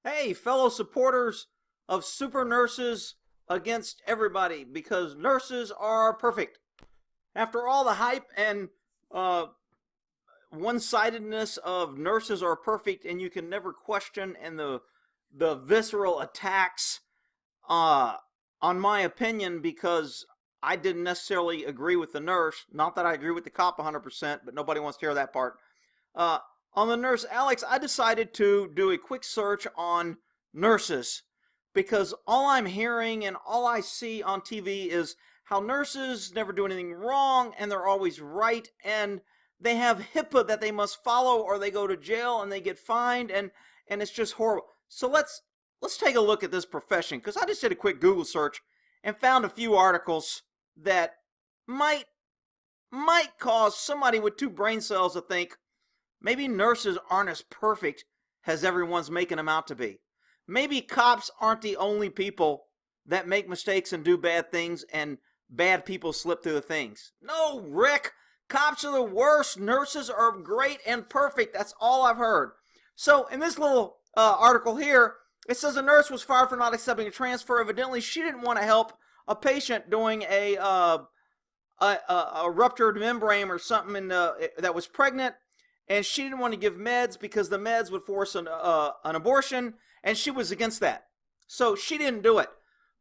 Hey, fellow supporters of super nurses against everybody, because nurses are perfect. After all the hype and uh, one-sidedness of nurses are perfect and you can never question, and the visceral attacks uh, on my opinion, because I didn't necessarily agree with the nurse. Not that I agree with the cop 100%, but nobody wants to hear that part. Uh, on the nurse Alex, I decided to do a quick search on nurses, because all I'm hearing and all I see on TV is how nurses never do anything wrong and they're always right, and they have HIPAA that they must follow or they go to jail and they get fined, and it's just horrible. So let's take a look at this profession, because I just did a quick Google search and found a few articles that might cause somebody with two brain cells to think maybe nurses aren't as perfect as everyone's making them out to be. Maybe cops aren't the only people that make mistakes and do bad things, and bad people slip through the things. No, Rick, cops are the worst. Nurses are great and perfect. That's all I've heard. So in this little article here, it says a nurse was fired for not accepting a transfer. Evidently, she didn't want to help a patient doing a ruptured membrane or something that was pregnant, and she didn't want to give meds because the meds would force an abortion, and she was against that. So she didn't do it.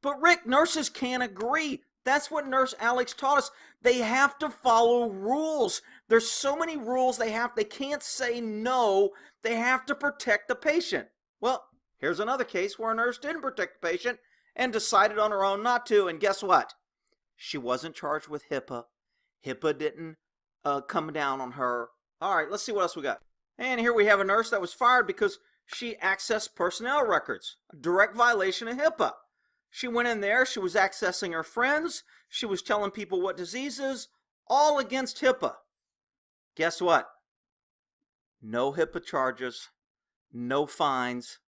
But Rick, nurses can't agree. That's what Nurse Alex taught us. They have to follow rules. There's so many rules they can't say no. They have to protect the patient. Well, here's another case where a nurse didn't protect the patient and decided on her own not to, and guess what? She wasn't charged with HIPAA. HIPAA didn't come down on her. All right, let's see what else we got. And here we have a nurse that was fired because she accessed personnel records. A direct violation of HIPAA. She went in there, she was accessing her friends, she was telling people what diseases, all against HIPAA. Guess what? No HIPAA charges, no fines,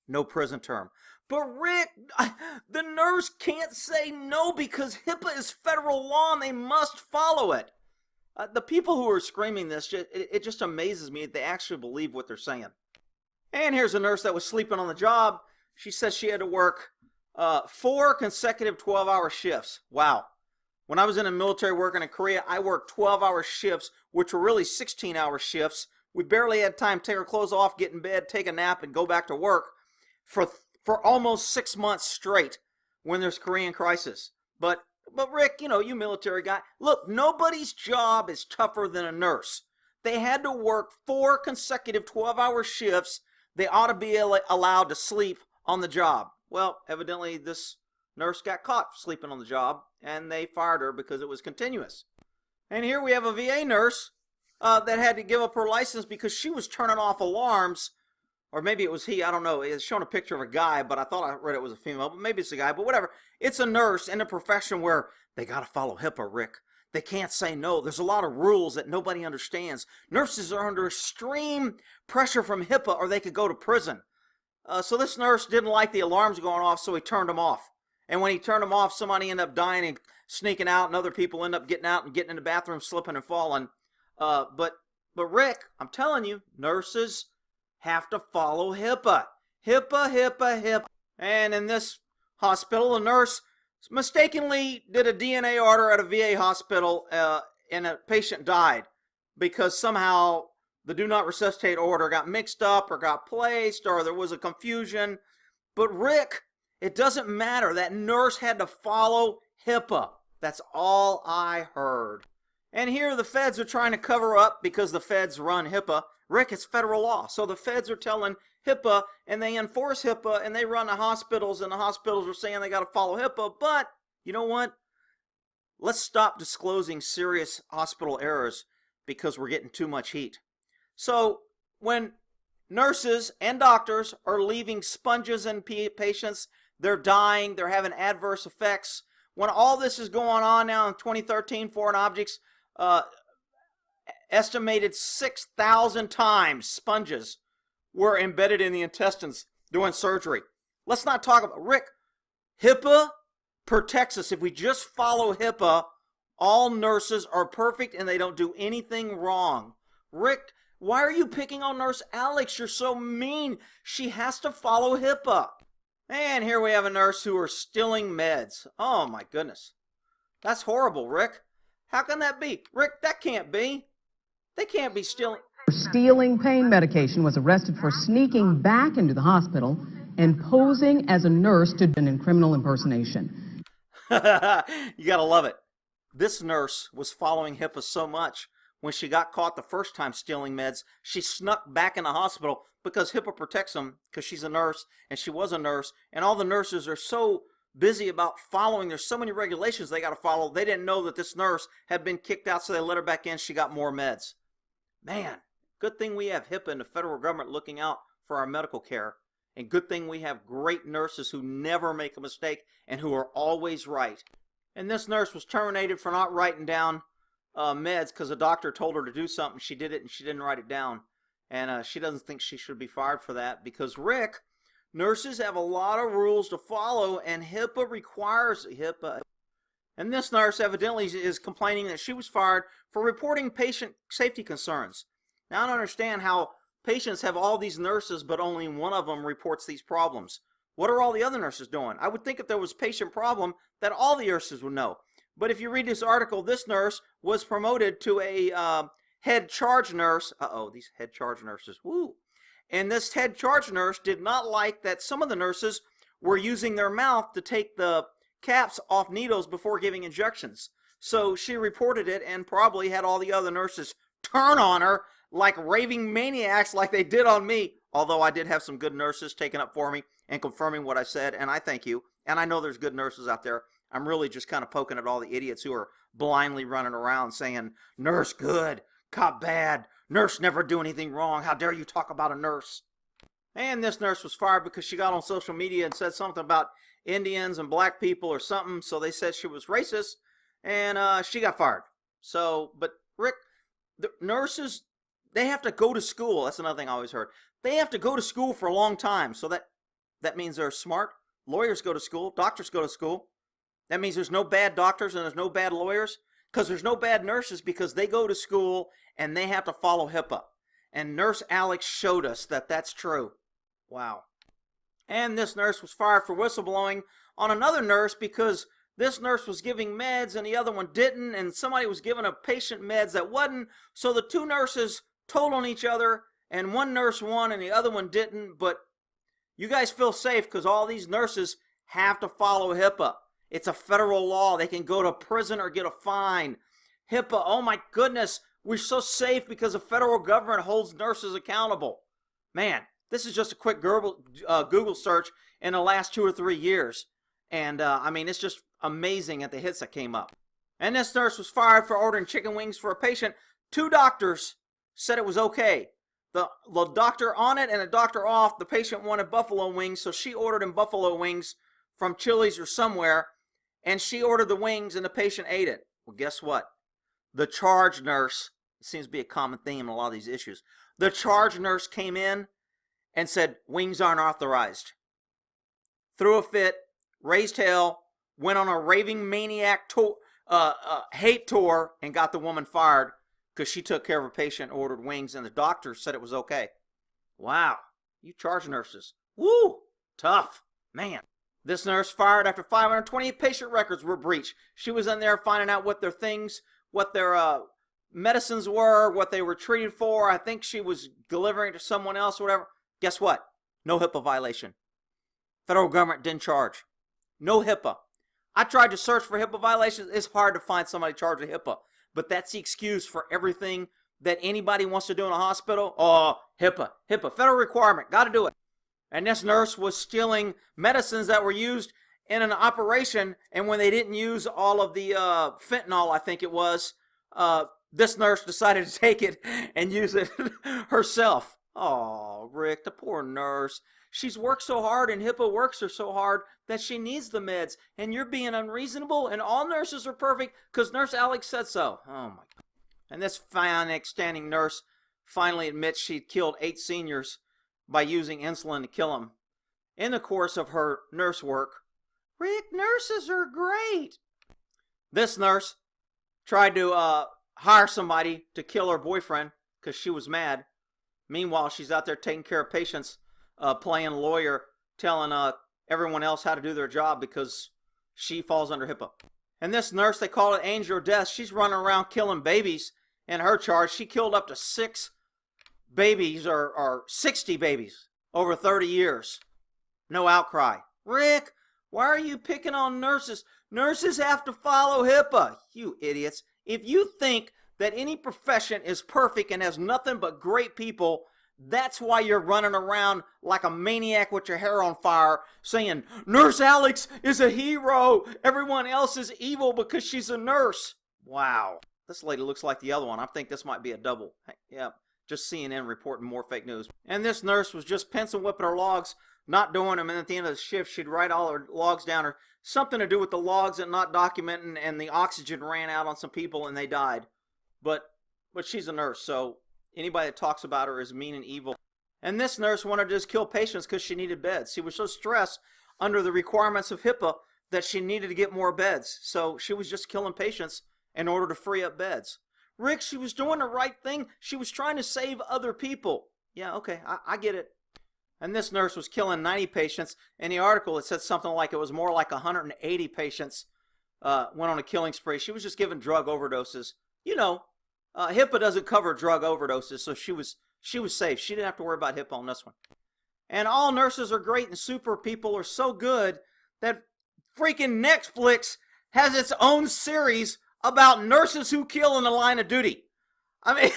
no prison term. But Rick, the nurse can't say no because HIPAA is federal law and they must follow it. The people who are screaming this, it just amazes me that they actually believe what they're saying. And here's a nurse that was sleeping on the job. She says she had to work 4 consecutive 12-hour shifts. Wow. When I was in the military working in Korea, I worked 12-hour shifts, which were really 16-hour shifts. We barely had time to take our clothes off, get in bed, take a nap, and go back to work for almost 6 months straight when there's Korean crisis. But Rick, you military guy, look, nobody's job is tougher than a nurse. They had to work 4 consecutive 12-hour shifts. They ought to be allowed to sleep on the job. Well, evidently this nurse got caught sleeping on the job, and they fired her because it was continuous. And here we have a VA nurse that had to give up her license because she was turning off alarms. Or maybe it was he, I don't know. It's showing a picture of a guy, but I thought I read it was a female, but maybe it's a guy, but whatever. It's a nurse in a profession where they got to follow HIPAA, Rick. They can't say no. There's a lot of rules that nobody understands. Nurses are under extreme pressure from HIPAA or they could go to prison. So this nurse didn't like the alarms going off, so he turned them off. And when he turned them off, somebody ended up dying and sneaking out, and other people end up getting out and getting in the bathroom, slipping and falling. But Rick, I'm telling you, nurses have to follow HIPAA. HIPAA. And in this hospital, a nurse mistakenly did a DNA order at a VA hospital, and a patient died because somehow the do not resuscitate order got mixed up or got placed, or there was a confusion. But Rick, it doesn't matter. That nurse had to follow HIPAA. That's all I heard. And here the feds are trying to cover up because the feds run HIPAA. Rick, it's federal law. So the feds are telling HIPAA, and they enforce HIPAA, and they run the hospitals, and the hospitals are saying they got to follow HIPAA. But you know what? Let's stop disclosing serious hospital errors because we're getting too much heat. So when nurses and doctors are leaving sponges in patients, they're dying, they're having adverse effects. When all this is going on now in 2013, foreign objects, estimated 6,000 times sponges were embedded in the intestines doing surgery. Let's not talk about Rick. HIPAA protects us. If we just follow HIPAA, all nurses are perfect and they don't do anything wrong. Rick, Why are you picking on Nurse Alex? You're so mean. She has to follow HIPAA. And here we have a nurse who are stealing meds. Oh my goodness. That's horrible, Rick. How can that be? Rick, that can't be. They can't be stealing. Stealing pain medication, was arrested for sneaking back into the hospital and posing as a nurse to do in criminal impersonation. You gotta love it. This nurse was following HIPAA so much, when she got caught the first time stealing meds, she snuck back in the hospital because HIPAA protects them, because she's a nurse, and she was a nurse, and all the nurses are so busy about following. There's so many regulations they got to follow. They didn't know that this nurse had been kicked out, so they let her back in. She got more meds. Man, good thing we have HIPAA and the federal government looking out for our medical care. And good thing we have great nurses who never make a mistake and who are always right. And this nurse was terminated for not writing down meds because a doctor told her to do something. She did it and she didn't write it down. And she doesn't think she should be fired for that because, Rick, nurses have a lot of rules to follow and HIPAA requires HIPAA. And this nurse evidently is complaining that she was fired for reporting patient safety concerns. Now, I don't understand how patients have all these nurses, but only one of them reports these problems. What are all the other nurses doing? I would think if there was a patient problem that all the nurses would know. But if you read this article, this nurse was promoted to a head charge nurse. Uh-oh, these head charge nurses. Woo. And this head charge nurse did not like that some of the nurses were using their mouth to take the caps off needles before giving injections. So she reported it and probably had all the other nurses turn on her like raving maniacs like they did on me. Although I did have some good nurses taking up for me and confirming what I said, and I thank you. And I know there's good nurses out there. I'm really just kind of poking at all the idiots who are blindly running around saying, nurse good, cop bad, nurse never do anything wrong, how dare you talk about a nurse. And this nurse was fired because she got on social media and said something about Indians and black people or something, so they said she was racist, and she got fired. So, but Rick, the nurses, they have to go to school. That's another thing I always heard. They have to go to school for a long time, so that means they're smart. Lawyers go to school, doctors go to school. That means there's no bad doctors and there's no bad lawyers, because there's no bad nurses because they go to school and they have to follow HIPAA. And Nurse Alex showed us that that's true. Wow. And this nurse was fired for whistleblowing on another nurse because this nurse was giving meds and the other one didn't, and somebody was giving a patient meds that wasn't. So the two nurses told on each other, and one nurse won and the other one didn't. But you guys feel safe because all these nurses have to follow HIPAA. It's a federal law. They can go to prison or get a fine. HIPAA, oh my goodness, we're so safe because the federal government holds nurses accountable. Man, this is just a quick Google search in the last 2 or 3 years. And I mean, it's just amazing at the hits that came up. And this nurse was fired for ordering chicken wings for a patient. 2 doctors said it was okay. The doctor on it and the doctor off, the patient wanted buffalo wings, so she ordered him buffalo wings from Chili's or somewhere. And she ordered the wings and the patient ate it. Well, guess what? The charge nurse, it seems to be a common theme in a lot of these issues. The charge nurse came in and said, wings aren't authorized. Threw a fit, raised hell, went on a raving maniac hate tour and got the woman fired because she took care of a patient, ordered wings, and the doctor said it was okay. Wow, you charge nurses. Woo, tough, man. This nurse fired after 528 patient records were breached. She was in there finding out what their things, what their medicines were, what they were treated for. I think she was delivering to someone else or whatever. Guess what? No HIPAA violation. Federal government didn't charge. No HIPAA. I tried to search for HIPAA violations. It's hard to find somebody charged with HIPAA. But that's the excuse for everything that anybody wants to do in a hospital. Oh, HIPAA. HIPAA. Federal requirement. Got to do it. And this nurse was stealing medicines that were used in an operation, and when they didn't use all of the fentanyl, I think it was, this nurse decided to take it and use it herself. Oh, Rick, the poor nurse. She's worked so hard, and HIPAA works her so hard that she needs the meds, and you're being unreasonable, and all nurses are perfect because Nurse Alex said so. Oh, my God. And this fine, upstanding nurse finally admits she'd killed 8 seniors by using insulin to kill them in the course of her nurse work. Rick, nurses are great. This nurse tried to hire somebody to kill her boyfriend because she was mad. Meanwhile, she's out there taking care of patients, playing lawyer, telling everyone else how to do their job because she falls under HIPAA. And this nurse, they call it Angel of Death, she's running around killing babies in her charge. She killed up to 6 babies or 60 babies over 30 years. No outcry. Rick, why are you picking on nurses? Nurses have to follow HIPAA. You idiots. If you think that any profession is perfect and has nothing but great people, that's why you're running around like a maniac with your hair on fire saying, Nurse Alex is a hero. Everyone else is evil because she's a nurse. Wow. This lady looks like the other one. I think this might be a double. Yeah, just CNN reporting more fake news. And this nurse was just pencil whipping her logs, not doing them, and at the end of the shift, she'd write all her logs down, or something to do with the logs and not documenting, and the oxygen ran out on some people and they died. But she's a nurse, so anybody that talks about her is mean and evil. And this nurse wanted to just kill patients because she needed beds. She was so stressed under the requirements of HIPAA that she needed to get more beds. So she was just killing patients in order to free up beds. Rick, she was doing the right thing. She was trying to save other people. Yeah, okay, I get it. And this nurse was killing 90 patients. In the article, it said something like it was more like 180 patients went on a killing spree. She was just giving drug overdoses. You know, HIPAA doesn't cover drug overdoses, so she was safe. She didn't have to worry about HIPAA on this one. And all nurses are great, and super people are so good that freaking Netflix has its own series about nurses who kill in the line of duty. I mean,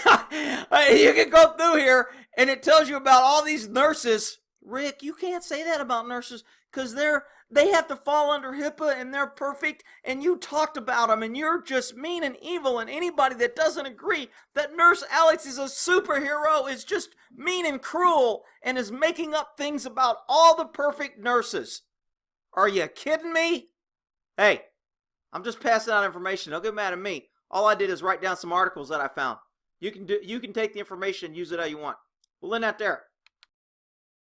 you can go through here, and it tells you about all these nurses. Rick, you can't say that about nurses because they have to fall under HIPAA, and they're perfect, and you talked about them, and you're just mean and evil, and anybody that doesn't agree that Nurse Alex is a superhero is just mean and cruel and is making up things about all the perfect nurses. Are you kidding me? Hey, I'm just passing out information. Don't get mad at me. All I did is write down some articles that I found. You can take the information and use it how you want. We'll end that there.